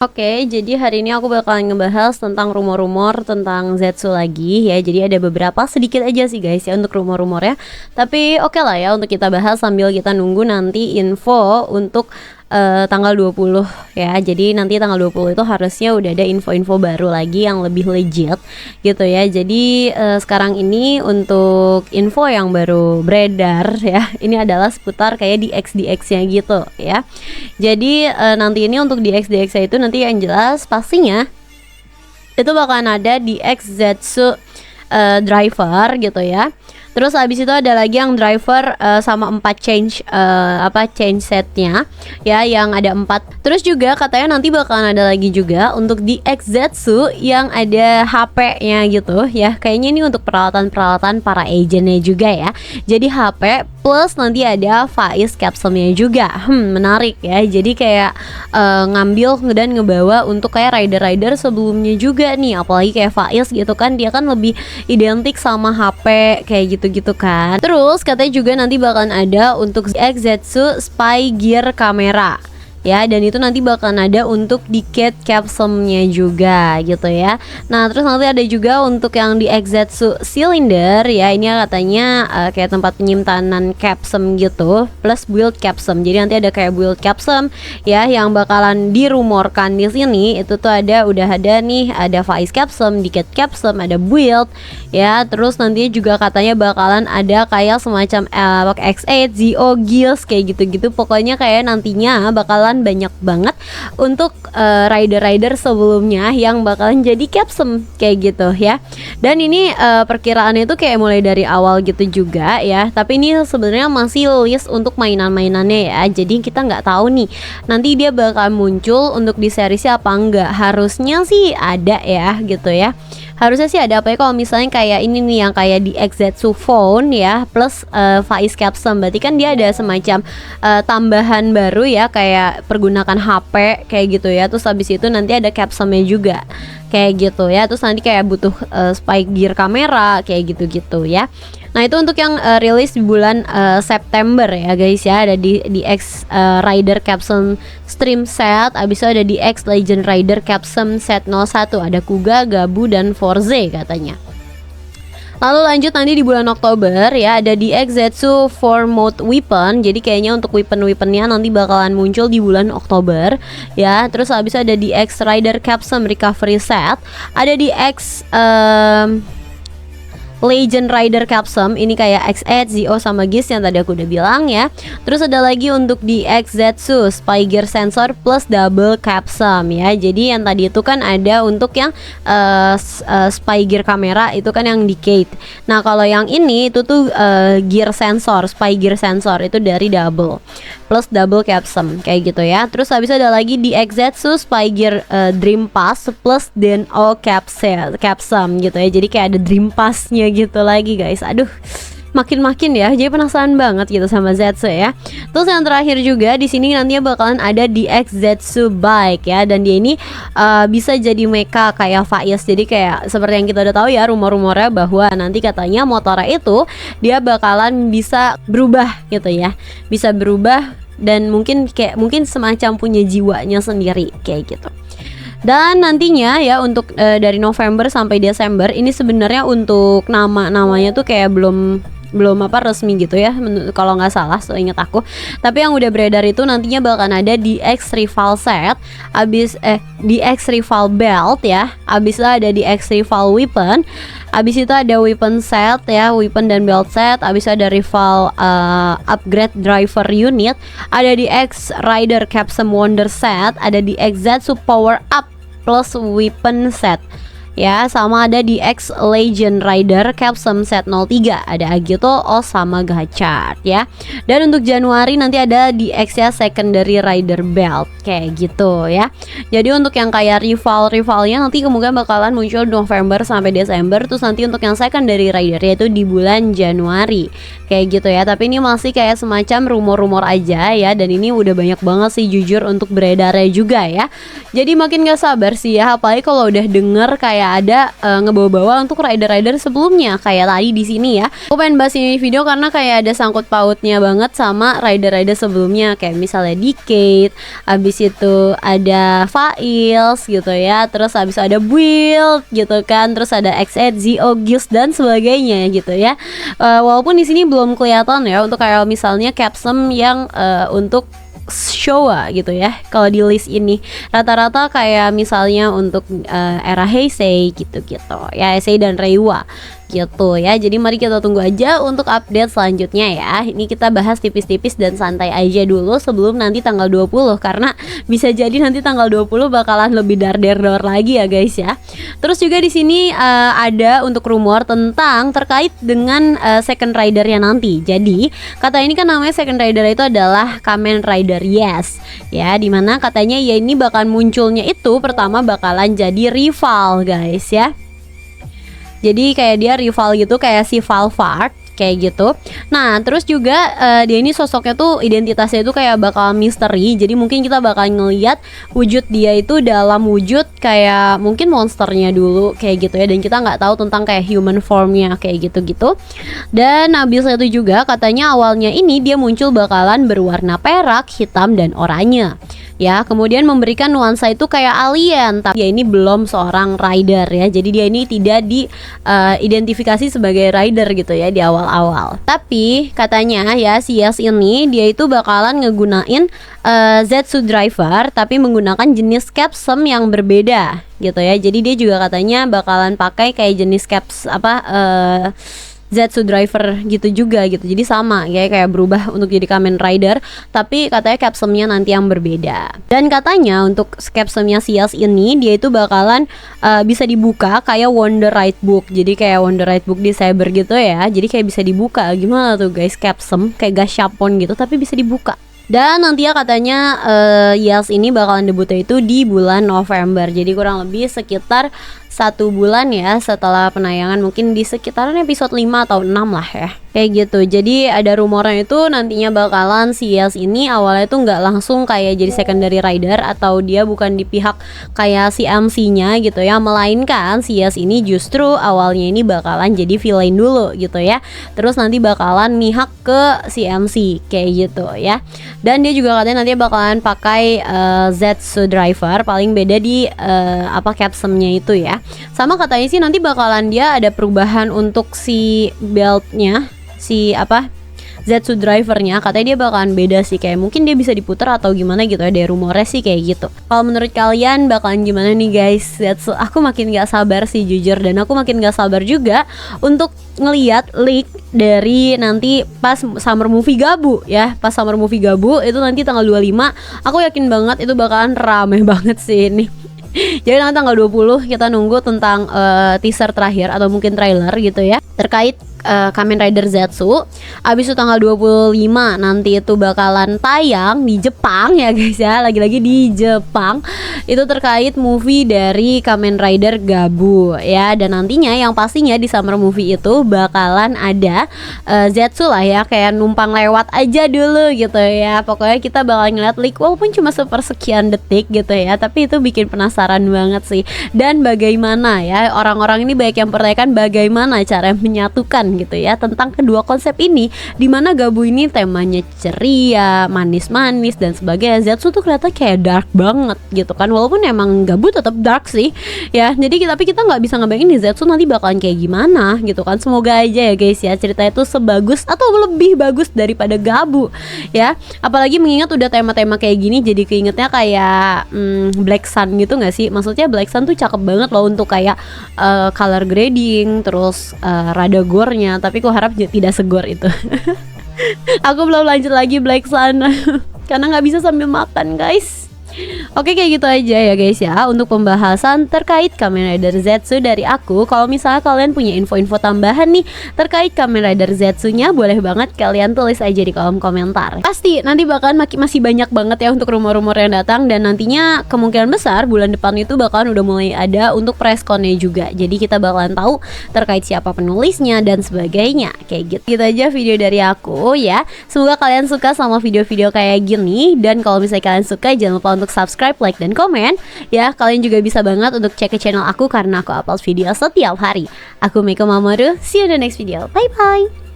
Oke, jadi hari ini aku bakalan ngebahas tentang rumor-rumor tentang Zetsu lagi ya. Jadi ada beberapa sedikit aja sih guys ya untuk rumor-rumornya. Tapi oke lah ya untuk kita bahas sambil kita nunggu nanti info untuk tanggal 20 ya. Jadi nanti tanggal 20 itu harusnya udah ada info-info baru lagi yang lebih legit gitu ya. Jadi sekarang ini untuk info yang baru beredar ya. Ini adalah seputar kayak DX-DX-nya gitu ya. Jadi nanti ini untuk DX-DX itu nanti yang jelas pastinya itu bakalan ada DX Zetsu driver gitu ya. Terus habis itu ada lagi yang driver sama 4 change change setnya ya, yang ada 4. Terus juga katanya nanti bakalan ada lagi juga untuk di Zetsu yang ada HP-nya gitu ya. Kayaknya ini untuk peralatan-peralatan para agentnya juga ya. Jadi HP plus nanti ada Faiz capsule-nya juga. Menarik ya. Jadi kayak ngambil dan ngebawa untuk kayak rider-rider sebelumnya juga nih. Apalagi kayak Faiz gitu kan, dia kan lebih identik sama HP kayak gitu kan. Terus katanya juga nanti bakalan ada untuk Zetsu Spy Gear Camera ya, dan itu nanti bakalan ada untuk di Cat capsule-nya juga gitu ya. Nah terus nanti ada juga untuk yang di Zetsu Cylinder ya, ini katanya kayak tempat penyimpanan capsule gitu plus build capsule. Jadi nanti ada kayak build capsule ya yang bakalan dirumorkan di sini. Itu tuh udah ada nih, ada Faiz capsule, di Cat capsule, ada build ya. Terus nanti juga katanya bakalan ada kayak semacam X8, Zio, Gills kayak gitu-gitu. Pokoknya kayak nantinya bakalan banyak banget untuk rider-rider sebelumnya yang bakalan jadi capsule kayak gitu ya. Dan ini perkiraannya itu kayak mulai dari awal gitu juga ya. Tapi ini sebenarnya masih list untuk mainan-mainannya ya. Jadi kita nggak tahu nih nanti dia bakal muncul untuk di seriesnya apa enggak. Harusnya sih ada ya gitu ya. Harusnya sih ada, apa ya kalau misalnya kayak ini nih yang kayak di Zetsu Phone ya plus Faiz capsule, berarti kan dia ada semacam tambahan baru ya, kayak pergunakan HP kayak gitu ya. Terus habis itu nanti ada capsule-nya juga kayak gitu ya. Terus nanti kayak butuh spy gear kamera kayak gitu-gitu ya. Nah itu untuk yang rilis di bulan September ya guys ya. Ada di X Rider Capsule Stream Set. Abis itu ada di X Legend Rider Capsule Set 01. Ada Kuga, Gabu, dan Forze katanya. Lalu lanjut nanti di bulan Oktober ya, ada di Zetsu for Mode Weapon. Jadi kayaknya untuk weapon-weaponnya nanti bakalan muncul di bulan Oktober ya. Terus habis ada di X Rider Capsule Recovery Set. Ada di X Legend Rider Capsule, ini kayak X8, Zio, sama Gis yang tadi aku udah bilang ya. Terus ada lagi untuk di Zetsu Spy Gear Sensor plus Double Capsule ya. Jadi yang tadi itu kan ada untuk yang Spy Gear kamera itu kan yang Decade. Nah kalau yang ini itu tuh Gear Sensor, Spy Gear Sensor itu dari Double plus Double Capsule kayak gitu ya. Terus habis ada lagi di Zetsu Spy Gear Dream Pass plus Den-O Capsule gitu ya. Jadi kayak ada Dream Pass-nya gitu lagi guys. Aduh, makin ya, jadi penasaran banget gitu sama Zetsu ya. Terus yang terakhir juga di sini nantinya bakalan ada di Zetsu Bike ya, dan dia ini bisa jadi mecha kayak Faiz. Jadi kayak seperti yang kita udah tahu ya, rumor-rumornya bahwa nanti katanya motornya itu dia bakalan bisa berubah gitu ya, bisa berubah dan mungkin semacam punya jiwanya sendiri kayak gitu. Dan nantinya ya untuk dari November sampai Desember ini sebenarnya untuk namanya tuh kayak belum resmi gitu ya, kalau nggak salah seingat aku. Tapi yang udah beredar itu nantinya bakalan ada di X Rival Set, di X Rival Belt ya, abis itu ada di X Rival Weapon, abis itu ada Weapon Set ya, Weapon dan Belt Set, abis itu ada Rival Upgrade Driver Unit, ada di X Rider Capsule Wonder Set, ada di X Zetsu Power Up plus Weapon Set ya, sama ada di X Legend Rider Capsule Set 03, ada Agito, Os, sama Gachard ya. Dan untuk Januari nanti ada di X ya Secondary Rider Belt kayak gitu ya. Jadi untuk yang kayak rivalnya nanti kemungkinan bakalan muncul November sampai Desember. Terus nanti untuk yang Secondary Rider yaitu di bulan Januari kayak gitu ya. Tapi ini masih kayak semacam rumor-rumor aja ya, dan ini udah banyak banget sih jujur untuk beredarnya juga ya. Jadi makin gak sabar sih ya, apalagi kalau udah denger kayak kayak ada ngebawa-bawa untuk rider-rider sebelumnya kayak tadi di sini ya. Aku pengen bahas ini video karena kayak ada sangkut pautnya banget sama rider-rider sebelumnya, kayak misalnya Decade, habis itu ada Fails gitu ya, terus habis ada Build gitu kan, terus ada X8, Zeogyus dan sebagainya gitu ya. Walaupun di sini belum kelihatan ya untuk kayak misalnya Capsum yang untuk Showa gitu ya. Kalau di list ini rata-rata kayak misalnya untuk era Heisei gitu-gitu ya, Heisei dan Reiwa gitu ya. Jadi mari kita tunggu aja untuk update selanjutnya ya. Ini kita bahas tipis-tipis dan santai aja dulu sebelum nanti tanggal 20, karena bisa jadi nanti tanggal 20 bakalan lebih dar-der lagi ya guys ya. Terus juga di sini ada untuk rumor tentang terkait dengan second rider-nya nanti. Jadi kata ini kan namanya second rider itu adalah Kamen Rider Yes ya, dimana katanya ya ini bakal munculnya itu pertama bakalan jadi rival guys ya. Jadi kayak dia rival gitu, kayak si Valvart kayak gitu. Nah terus juga dia ini sosoknya tuh identitasnya itu kayak bakal misteri. Jadi mungkin kita bakal ngeliat wujud dia itu dalam wujud kayak mungkin monsternya dulu kayak gitu ya. Dan kita nggak tahu tentang kayak human formnya kayak gitu-gitu. Dan habis itu juga katanya awalnya ini dia muncul bakalan berwarna perak, hitam dan oranye ya, kemudian memberikan nuansa itu kayak alien, tapi dia ini belum seorang rider ya. Jadi dia ini tidak diidentifikasi sebagai rider gitu ya di awal-awal. Tapi katanya ya si Yes ini dia itu bakalan ngegunain Zetsu Driver tapi menggunakan jenis Capsum yang berbeda gitu ya. Jadi dia juga katanya bakalan pakai kayak jenis Zetsu Driver gitu juga gitu. Jadi sama ya, kayak berubah untuk jadi Kamen Rider, tapi katanya Capsumnya nanti yang berbeda. Dan katanya untuk Capsumnya si Yes ini dia itu bakalan bisa dibuka kayak Wonder Right Book. Jadi kayak Wonder Right Book di Saber gitu ya. Jadi kayak bisa dibuka. Gimana tuh guys, Capsum kayak gashapon gitu tapi bisa dibuka. Dan nantinya katanya Yes ini bakalan debutnya itu di bulan November. Jadi kurang lebih sekitar 1 bulan ya setelah penayangan, mungkin di sekitaran episode 5 atau 6 lah ya, kayak gitu. Jadi ada rumornya itu nantinya bakalan si Yes ini awalnya itu nggak langsung kayak jadi secondary rider, atau dia bukan di pihak kayak si MC-nya gitu ya, melainkan si Yes ini justru awalnya ini bakalan jadi villain dulu gitu ya, terus nanti bakalan mihak ke si MC kayak gitu ya. Dan dia juga katanya nanti bakalan pakai Zetsu Driver, paling beda di Capsumnya itu ya. Sama katanya sih nanti bakalan dia ada perubahan untuk si beltnya, si Zetsu Drivernya, katanya dia bakalan beda sih, kayak mungkin dia bisa diputar atau gimana gitu ya, dari rumornya sih kayak gitu. Kalau menurut kalian bakalan gimana nih guys Zetsu? Aku makin gak sabar sih jujur, dan aku makin gak sabar juga untuk ngeliat leak dari nanti pas Summer Movie Gabu ya. Pas Summer Movie Gabu itu nanti tanggal 25, aku yakin banget itu bakalan rame banget sih ini. Jadi nanti tanggal 20 kita nunggu tentang teaser terakhir atau mungkin trailer gitu ya, terkait Kamen Rider Zetsu. Abis itu tanggal 25 nanti itu bakalan tayang di Jepang ya guys ya, lagi-lagi di Jepang. Itu terkait movie dari Kamen Rider Gabu ya. Dan nantinya yang pastinya di Summer Movie itu bakalan ada Zetsu lah ya, kayak numpang lewat aja dulu gitu ya. Pokoknya kita bakal ngeliat leak walaupun cuma sepersekian detik gitu ya, tapi itu bikin penasaran banget sih. Dan bagaimana ya, orang-orang ini banyak yang pertanyakan bagaimana cara menyatukan gitu ya tentang kedua konsep ini, dimana Gabu ini temanya ceria, manis-manis dan sebagainya. Zetsu tuh kelihatan kayak dark banget gitu kan, walaupun emang Gabu tetap dark sih ya. Jadi tapi kita nggak bisa ngebayangin nih Zetsu nanti bakalan kayak gimana gitu kan. Semoga aja ya guys ya ceritanya itu sebagus atau lebih bagus daripada Gabu ya. Apalagi mengingat udah tema-tema kayak gini, jadi keingetnya kayak Black Sun gitu nggak sih? Maksudnya Black Sun tuh cakep banget loh untuk kayak color grading, terus rada gore-nya, tapi aku harap tidak segor itu. Aku belum lanjut lagi Black Sun karena nggak bisa sambil makan guys. Oke, kayak gitu aja ya guys ya untuk pembahasan terkait Kamen Rider Zetsu dari aku. Kalau misalnya kalian punya info-info tambahan nih terkait Kamen Rider Zetsu-nya, boleh banget kalian tulis aja di kolom komentar. Pasti nanti bakalan masih banyak banget ya untuk rumor-rumor yang datang, dan nantinya kemungkinan besar bulan depan itu bakalan udah mulai ada untuk press con-nya juga. Jadi kita bakalan tahu terkait siapa penulisnya dan sebagainya. Kayak gitu aja video dari aku ya. Semoga kalian suka sama video-video kayak gini, dan kalau misalnya kalian suka jangan lupa untuk subscribe, like, dan komen. Ya, kalian juga bisa banget untuk cek ke channel aku karena aku upload video setiap hari. Aku Meiko Mamoru, see you in the next video. Bye bye.